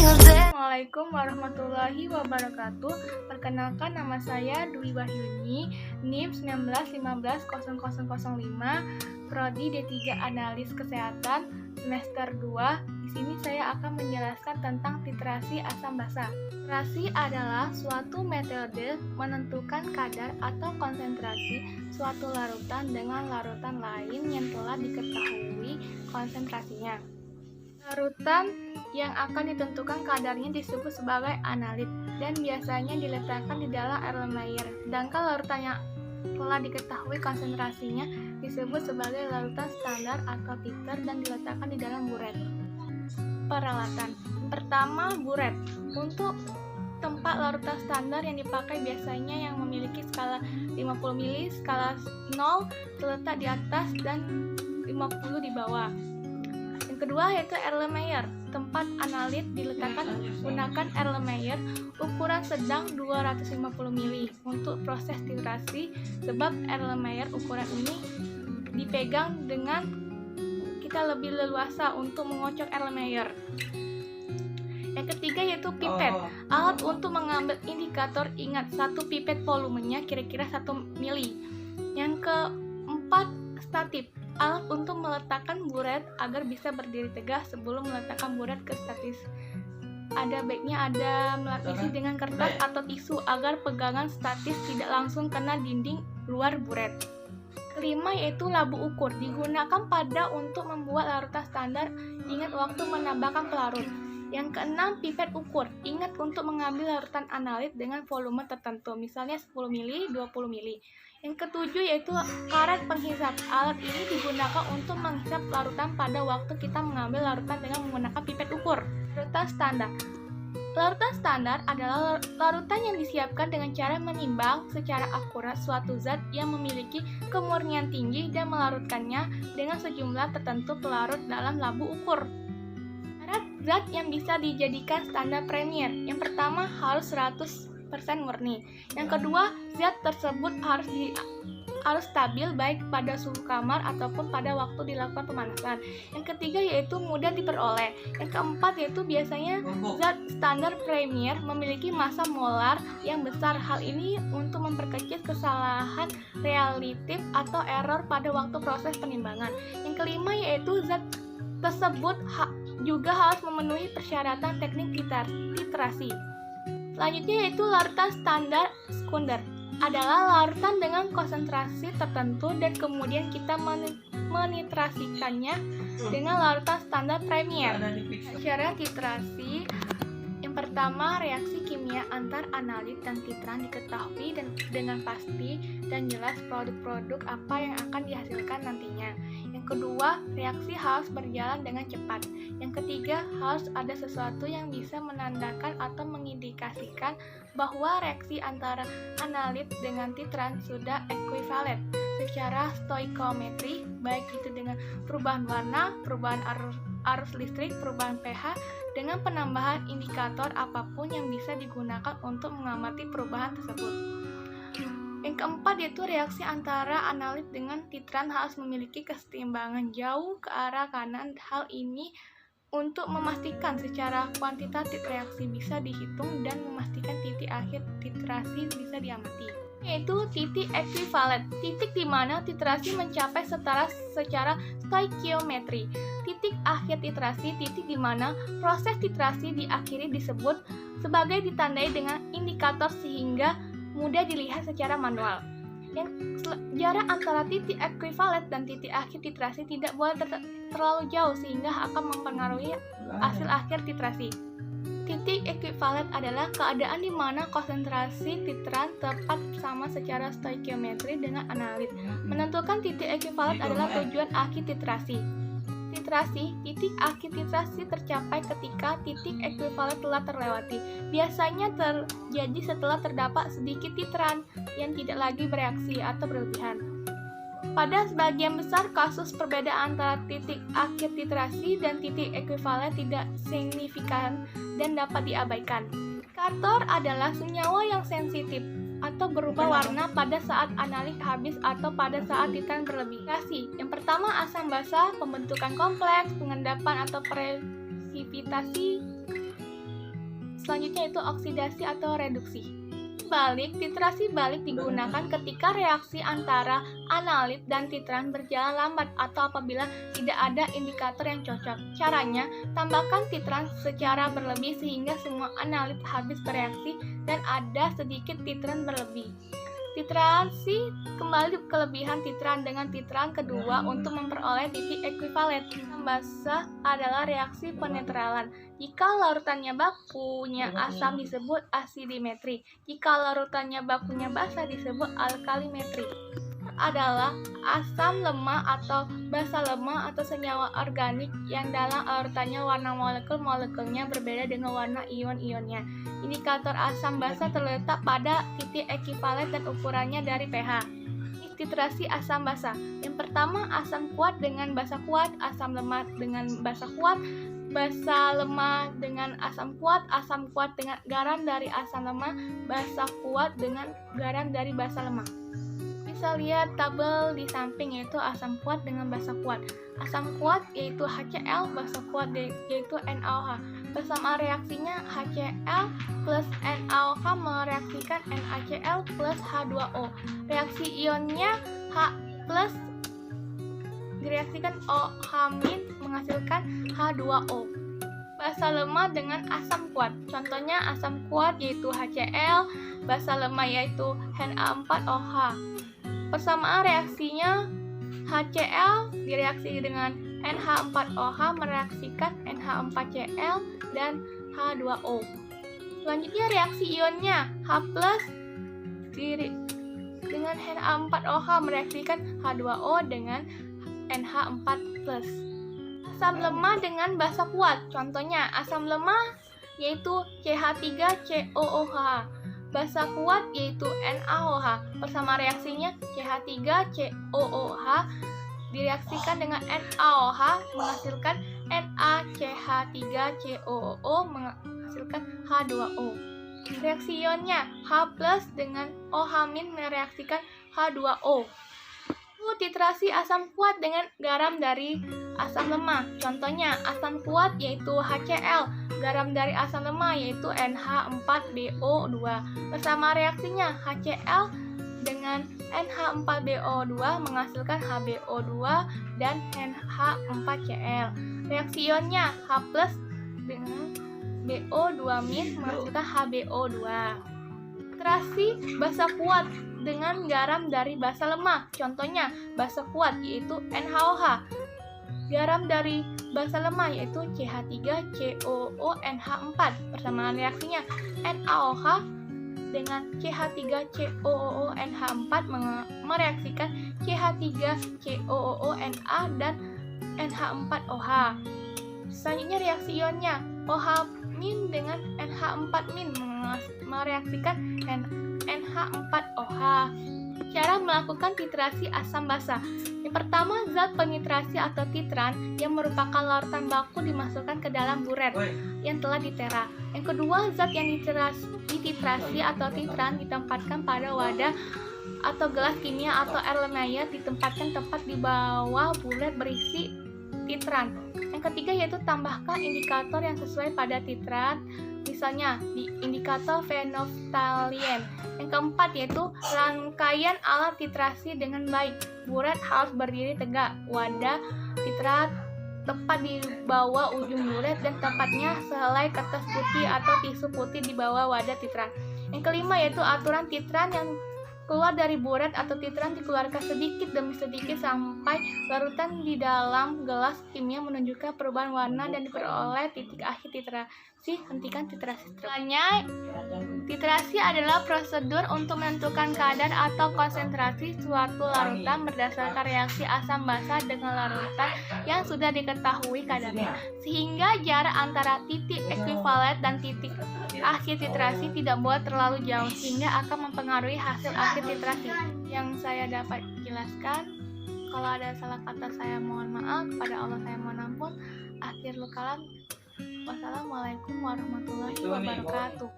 Assalamualaikum warahmatullahi wabarakatuh. Perkenalkan, nama saya Dwi Wahyuni, NIM 1915005, Prodi D3 Analis Kesehatan, semester 2. Di sini saya akan menjelaskan tentang titrasi asam basa. Titrasi adalah suatu metode menentukan kadar atau konsentrasi suatu larutan dengan larutan lain yang telah diketahui konsentrasinya. Larutan yang akan ditentukan kadarnya disebut sebagai analit dan biasanya diletakkan di dalam Erlenmeyer. Sedangkan larutan yang telah diketahui konsentrasinya disebut sebagai larutan standar atau titer dan diletakkan di dalam buret. Peralatan pertama, buret. Untuk tempat larutan standar yang dipakai biasanya yang memiliki skala 50 mili, skala 0 terletak di atas dan 50 di bawah. Yang kedua yaitu Erlenmeyer. Tempat analit diletakkan menggunakan Erlenmeyer ukuran sedang 250 mili untuk proses titrasi, sebab Erlenmeyer ukuran ini dipegang dengan kita lebih leluasa untuk mengocok Erlenmeyer. Yang ketiga yaitu pipet, alat untuk mengambil indikator. Ingat, satu pipet volumenya kira-kira 1 mili. Yang keempat, statif, alat untuk meletakkan buret agar bisa berdiri tegak sebelum meletakkan buret ke statis. Ada baiknya ada melapisi dengan kertas atau tisu agar pegangan statis tidak langsung kena dinding luar buret. Kelima yaitu labu ukur, digunakan pada untuk membuat larutan standar. Ingat waktu menambahkan pelarut. Yang keenam, pipet ukur, ingat untuk mengambil larutan analit dengan volume tertentu, misalnya 10 mili, 20 mili. Yang ketujuh yaitu karet penghisap. Alat ini digunakan untuk menghisap larutan pada waktu kita mengambil larutan dengan menggunakan pipet ukur. Larutan standar. Larutan standar adalah larutan yang disiapkan dengan cara menimbang secara akurat suatu zat yang memiliki kemurnian tinggi dan melarutkannya dengan sejumlah tertentu pelarut dalam labu ukur. Syarat zat yang bisa dijadikan standar premier. Yang pertama, harus 100% murni. Yang kedua, zat tersebut harus stabil baik pada suhu kamar ataupun pada waktu dilakukan pemanasan. Yang ketiga yaitu mudah diperoleh. Yang keempat yaitu biasanya zat standar premier memiliki massa molar yang besar. Hal ini untuk memperkecil kesalahan relatif atau error pada waktu proses penimbangan. Yang kelima yaitu zat tersebut juga harus memenuhi persyaratan teknik titrasi. Selanjutnya yaitu larutan standar sekunder, adalah larutan dengan konsentrasi tertentu dan kemudian kita menitrasikannya dengan larutan standar premier. Cara titrasi, yang pertama, reaksi kimia antar analit dan titran diketahui dan dengan pasti dan jelas produk-produk apa yang akan dihasilkan nantinya. Yang kedua, reaksi harus berjalan dengan cepat. Yang ketiga, harus ada sesuatu yang bisa menandakan atau mengindikasikan bahwa reaksi antara analit dengan titran sudah ekuivalen secara stoikiometri, baik itu dengan perubahan warna, perubahan arus listrik, perubahan pH, dengan penambahan indikator apapun yang bisa digunakan untuk mengamati perubahan tersebut. Yang keempat yaitu reaksi antara analit dengan titran harus memiliki keseimbangan jauh ke arah kanan. Hal ini untuk memastikan secara kuantitatif reaksi bisa dihitung dan memastikan titik akhir titrasi bisa diamati. Yaitu titik ekuivalen, titik di mana titrasi mencapai setara secara stoikiometri. Titik akhir titrasi, titik di mana proses titrasi diakhiri disebut sebagai ditandai dengan indikator sehingga mudah dilihat secara manual. Yang jarak antara titik ekuivalen dan titik akhir titrasi tidak boleh terlalu jauh sehingga akan mempengaruhi hasil akhir titrasi. Titik ekuivalen adalah keadaan di mana konsentrasi titran tepat sama secara stoikiometri dengan analit. Menentukan titik ekuivalen adalah tujuan akhir titrasi. Titik akhir titrasi tercapai ketika titik ekuivalen telah terlewati. Biasanya terjadi setelah terdapat sedikit titran yang tidak lagi bereaksi atau berlebihan. Pada sebagian besar kasus, perbedaan antara titik akhir titrasi dan titik ekuivalen tidak signifikan dan dapat diabaikan. Indikator adalah senyawa yang sensitif atau berubah warna pada saat analit habis atau pada saat titran berlebih. Yang pertama, asam basa, pembentukan kompleks, pengendapan atau presipitasi. Selanjutnya itu oksidasi atau reduksi. Titrasi balik digunakan ketika reaksi antara analit dan titran berjalan lambat atau apabila tidak ada indikator yang cocok. Caranya, tambahkan titran secara berlebih sehingga semua analit habis bereaksi dan ada sedikit titran berlebih. Titrasi kembali kelebihan titran dengan titran kedua untuk memperoleh titik ekuivalen. Asam basa adalah reaksi penetralan. Jika larutannya bakunya asam disebut asidimetri. Jika larutannya bakunya basa disebut alkalimetri. Adalah asam lemah atau basa lemah atau senyawa organik yang dalam larutannya warna molekul-molekulnya berbeda dengan warna ion-ionnya. Indikator asam basa terletak pada titik ekuivalen dan ukurannya dari pH. Titrasi asam basa. Yang pertama, asam kuat dengan basa kuat, asam lemah dengan basa kuat, basa lemah dengan asam kuat dengan garam dari asam lemah, basa kuat dengan garam dari basa lemah. Bisa lihat tabel di samping, yaitu asam kuat dengan basa kuat. Asam kuat yaitu HCl, basa kuat yaitu NaOH. Bersamaan reaksinya HCl plus NaOH mereaksikan NaCl plus H2O. Reaksi ionnya H plus direaksikan OH- menghasilkan H2O. Basa lemah dengan asam kuat. Contohnya asam kuat yaitu HCl, basa lemah yaitu Na4OH. Persamaan reaksinya HCl direaksi dengan NH4OH mereaksikan NH4Cl dan H2O. Selanjutnya reaksi ionnya H+ dengan Na4OH mereaksikan H2O dengan NH4+. Asam lemah dengan basa kuat. Contohnya asam lemah yaitu CH3COOH. Basa kuat yaitu NaOH. Bersama reaksinya CH3COOH direaksikan dengan NaOH menghasilkan NaCH3COO menghasilkan H2O. Reaksi ionnya H+ dengan OH- mereaksikan H2O. Titrasi asam kuat dengan garam dari asam lemah. Contohnya asam kuat yaitu HCl, garam dari asam lemah yaitu NH4BO2. Bersama reaksinya HCl dengan NH4BO2 menghasilkan HBO2 dan NH4Cl. Reaksi ionnya H+ dengan BO2- menghasilkan HBO2. Titrasi basa kuat dengan garam dari basa lemah. Contohnya basa kuat yaitu NaOH. Garam dari basa lemah yaitu CH3COONH4. Persamaan reaksinya NaOH dengan CH3COONH4 mereaksikan CH3COONA dan NH4OH. Selanjutnya reaksi ionnya OH- dengan NH4- mereaksikan NH4OH. Cara melakukan titrasi asam basa. Yang pertama, zat penitrasi atau titran yang merupakan larutan baku dimasukkan ke dalam buret yang telah ditera. Yang kedua, zat yang dititrasi atau titran ditempatkan pada wadah atau gelas kimia atau air lemaya ditempatkan tepat di bawah bulet berisi titran. Yang ketiga yaitu tambahkan indikator yang sesuai pada titran, misalnya di indikator fenolphthalein. Yang keempat yaitu rangkaian alat titrasi dengan baik. Buret harus berdiri tegak, wadah titrat tepat di bawah ujung buret dan tempatnya sehelai kertas putih atau tisu putih di bawah wadah titran. Yang kelima yaitu aturan titran yang keluar dari buret atau titran dikeluarkan sedikit demi sedikit sampai larutan di dalam gelas kimia menunjukkan perubahan warna dan diperoleh titik akhir titrasi. Hentikan titrasi. Setelahnya, titrasi adalah prosedur untuk menentukan kadar atau konsentrasi suatu larutan berdasarkan reaksi asam basa dengan larutan yang sudah diketahui kadarnya, sehingga jarak antara titik ekuivalen dan titik akhir titrasi tidak boleh terlalu jauh sehingga akan mempengaruhi hasil akhir titrasi. Yang saya dapat jelaskan, kalau ada salah kata saya mohon maaf, kepada Allah saya mohon ampun. Akhirul kalam, wassalamualaikum warahmatullahi wabarakatuh.